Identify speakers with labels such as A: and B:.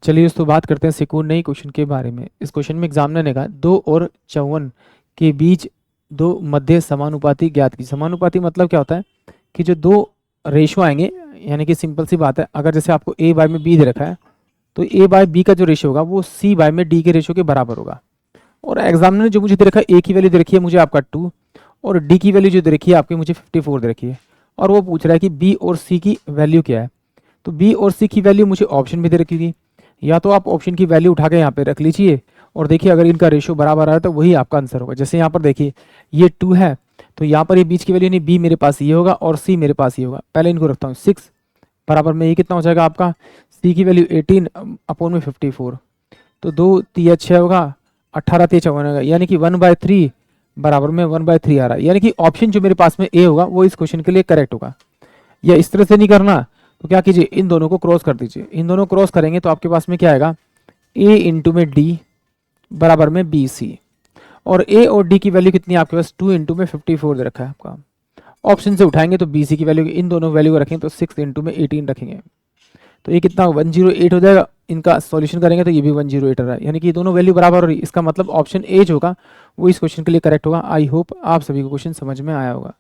A: चलिए दोस्तों बात करते हैं सिकुड़ नई क्वेश्चन के बारे में। इस क्वेश्चन में एग्जामिनर ने कहा 2 और 54 के बीच दो मध्य समानुपाती ज्ञात की। समानुपाती मतलब क्या होता है कि जो दो रेशो आएंगे, यानी कि सिंपल सी बात है, अगर जैसे आपको ए बाय में बी दे रखा है तो ए बाय बी का जो रेशो होगा वो सी बाय में डी के रेशो के बराबर होगा। और एग्जामिनर ने जो मुझे दे रखा है, ए की वैल्यू दे रखी है मुझे आपका 2 और डी की वैल्यू जो दे रखी है आपकी मुझे 54 दे रखी है, और वो पूछ रहा है कि बी और सी की वैल्यू क्या है। तो बी और सी की वैल्यू मुझे ऑप्शन में दे रखी होगी, या तो आप ऑप्शन की वैल्यू उठा के यहाँ पे रख लीजिए और देखिए अगर इनका रेशियो बराबर आ रहा है तो वही आपका आंसर होगा। जैसे यहाँ पर देखिए ये 2 है तो यहाँ पर ये बीच की वैल्यू नहीं, बी मेरे पास ये होगा और सी मेरे पास ये होगा। पहले इनको रखता हूँ 6 बराबर में ये कितना हो जाएगा आपका, सी की वैल्यू 18 अपॉन में 54, तो 2 3 6 होगा, 18 3 54 होगा, यानी कि 1/3 बराबर में 1/3 आ रहा है। यानी कि ऑप्शन जो मेरे पास में ए होगा वो इस क्वेश्चन के लिए करेक्ट होगा। या इस तरह से नहीं करना तो क्या कीजिए, इन दोनों को क्रॉस कर दीजिए। इन दोनों क्रॉस करेंगे तो आपके पास में क्या आएगा, ए इंटू में डी बराबर में बी सी, और ए और डी की वैल्यू कितनी है आपके पास, 2 इंटू में 54 दे रखा है आपका। ऑप्शन से उठाएंगे तो बी सी की वैल्यू, इन दोनों वैल्यू को रखेंगे तो 6 इंटू में 18 रखेंगे, तो ये कितना 108 हो जाएगा। इनका सॉल्यूशन करेंगे तो ये भी 108 आ रहा है, यानी कि दोनों वैल्यू बराबर हो रही है। इसका मतलब ऑप्शन ए जो होगा वो इस क्वेश्चन के लिए करेक्ट होगा। आई होप आप सभी को क्वेश्चन समझ में आया होगा।